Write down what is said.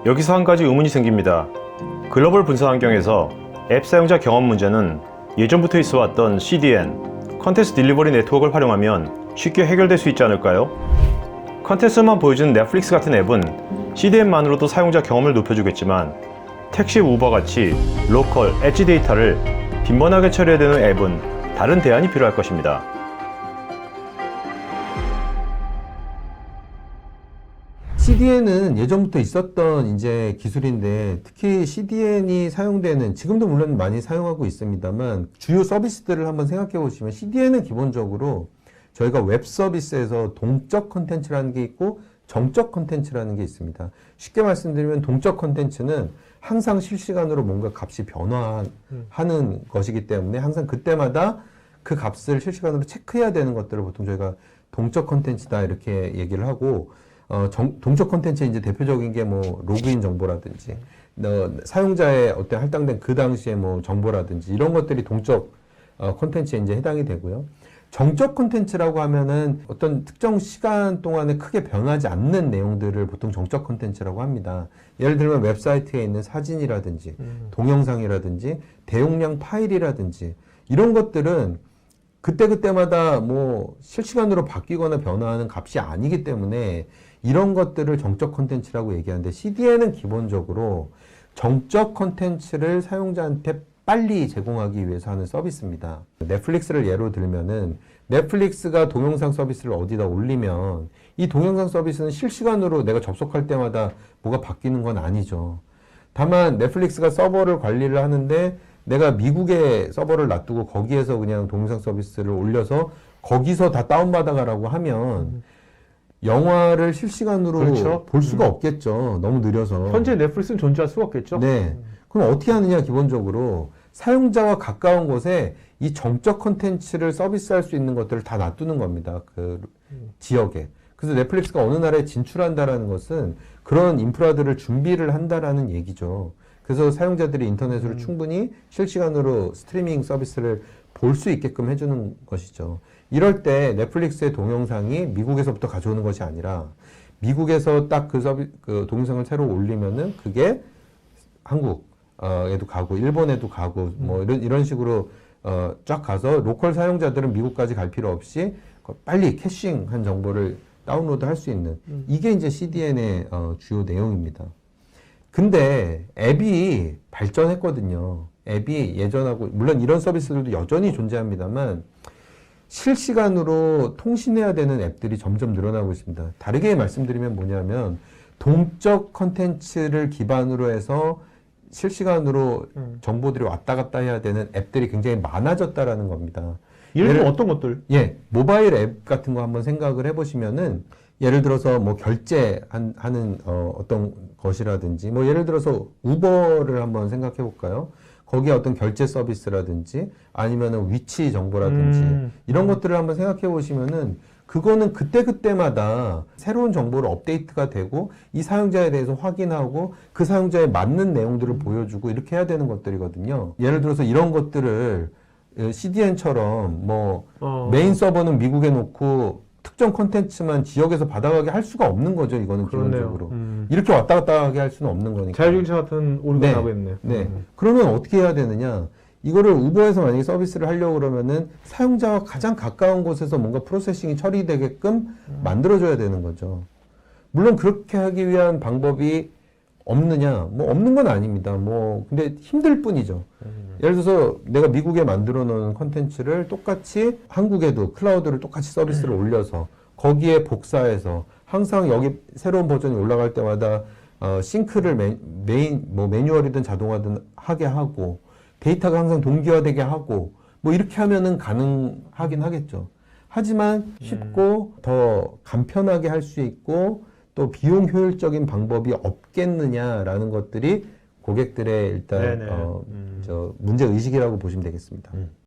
여기서 한 가지 의문이 생깁니다. 글로벌 분산 환경에서 앱 사용자 경험 문제는 예전부터 있어 왔던 CDN, 컨텐츠 딜리버리 네트워크를 활용하면 쉽게 해결될 수 있지 않을까요? 컨텐츠만 보여주는 넷플릭스 같은 앱은 CDN만으로도 사용자 경험을 높여주겠지만 택시, 우버 같이 로컬, 엣지 데이터를 빈번하게 처리해야 되는 앱은 다른 대안이 필요할 것입니다. CDN은 예전부터 있었던 이제 기술인데, 특히 CDN이 사용되는, 지금도 물론 많이 사용하고 있습니다만, 주요 서비스들을 한번 생각해 보시면 CDN은 기본적으로 저희가 웹 서비스에서 동적 컨텐츠라는 게 있고 정적 컨텐츠라는 게 있습니다. 쉽게 말씀드리면 동적 컨텐츠는 항상 실시간으로 뭔가 값이 변화하는 것이기 때문에 항상 그때마다 그 값을 실시간으로 체크해야 되는 것들을 보통 저희가 동적 컨텐츠다 이렇게 얘기를 하고, 동적 컨텐츠의 이제 대표적인 게 뭐 로그인 정보라든지 사용자의 어떤 할당된 그 당시에 뭐 정보라든지 이런 것들이 동적 컨텐츠에 이제 해당이 되고요. 정적 컨텐츠라고 하면은 어떤 특정 시간 동안에 크게 변하지 않는 내용들을 보통 정적 컨텐츠라고 합니다. 예를 들면 웹사이트에 있는 사진이라든지 동영상이라든지 대용량 파일이라든지 이런 것들은 그때그때마다 뭐 실시간으로 바뀌거나 변화하는 값이 아니기 때문에 이런 것들을 정적 컨텐츠라고 얘기하는데, CDN은 기본적으로 정적 컨텐츠를 사용자한테 빨리 제공하기 위해서 하는 서비스입니다. 넷플릭스를 예로 들면은 넷플릭스가 동영상 서비스를 어디다 올리면 이 동영상 서비스는 실시간으로 내가 접속할 때마다 뭐가 바뀌는 건 아니죠. 다만 넷플릭스가 서버를 관리를 하는데 내가 미국에 서버를 놔두고 거기에서 그냥 동영상 서비스를 올려서 거기서 다 다운받아가라고 하면 영화를 실시간으로 그렇죠. 볼 수가 없겠죠. 너무 느려서. 현재 넷플릭스는 존재할 수가 없겠죠? 네. 그럼 어떻게 하느냐, 기본적으로. 사용자와 가까운 곳에 이 정적 컨텐츠를 서비스할 수 있는 것들을 다 놔두는 겁니다. 그 지역에. 그래서 넷플릭스가 어느 나라에 진출한다라는 것은 그런 인프라들을 준비를 한다라는 얘기죠. 그래서 사용자들이 인터넷으로 충분히 실시간으로 스트리밍 서비스를 볼 수 있게끔 해주는 것이죠. 이럴 때 넷플릭스의 동영상이 미국에서부터 가져오는 것이 아니라 미국에서 딱 그 동영상을 새로 올리면은 그게 한국에도 가고 일본에도 가고 뭐 이런 식으로 쫙 가서 로컬 사용자들은 미국까지 갈 필요 없이 빨리 캐싱한 정보를 다운로드 할 수 있는, 이게 이제 CDN의 주요 내용입니다. 근데 앱이 발전했거든요. 앱이 예전하고, 물론 이런 서비스들도 여전히 존재합니다만 실시간으로 통신해야 되는 앱들이 점점 늘어나고 있습니다. 다르게 말씀드리면 뭐냐면 동적 컨텐츠를 기반으로 해서 실시간으로 정보들이 왔다 갔다 해야 되는 앱들이 굉장히 많아졌다라는 겁니다. 예를 들면 어떤 것들? 예, 모바일 앱 같은 거 한번 생각을 해보시면은, 예를 들어서 뭐 결제하는 어떤 것이라든지, 뭐 예를 들어서 우버를 한번 생각해 볼까요? 거기에 어떤 결제 서비스라든지 아니면은 위치 정보라든지 이런 것들을 한번 생각해 보시면은 그거는 그때그때마다 새로운 정보로 업데이트가 되고 이 사용자에 대해서 확인하고 그 사용자에 맞는 내용들을 보여주고 이렇게 해야 되는 것들이거든요. 예를 들어서 이런 것들을 CDN처럼 뭐 메인 서버는 미국에 놓고 특정 콘텐츠만 지역에서 받아가게 할 수가 없는 거죠. 이거는 기본적으로. 이렇게 왔다 갔다 하게 할 수는 없는 거니까. 자율주행차 같은 오류가 나겠네. 네. 그러면 어떻게 해야 되느냐? 이거를 우버에서 만약에 서비스를 하려고 그러면은 사용자와 가장 가까운 곳에서 뭔가 프로세싱이 처리되게끔 만들어줘야 되는 거죠. 물론 그렇게 하기 위한 방법이 없느냐? 뭐 없는 건 아닙니다. 뭐 근데 힘들 뿐이죠. 예를 들어서 내가 미국에 만들어 놓은 컨텐츠를 똑같이 한국에도 클라우드를 똑같이 서비스를 올려서 거기에 복사해서 항상 여기 새로운 버전이 올라갈 때마다 싱크를 매뉴얼이든 자동화든 하게 하고 데이터가 항상 동기화되게 하고 뭐 이렇게 하면은 가능하긴 하겠죠. 하지만 쉽고 더 간편하게 할 수 있고 또 비용 효율적인 방법이 없겠느냐라는 것들이 고객들의 일단 문제 의식이라고 보시면 되겠습니다.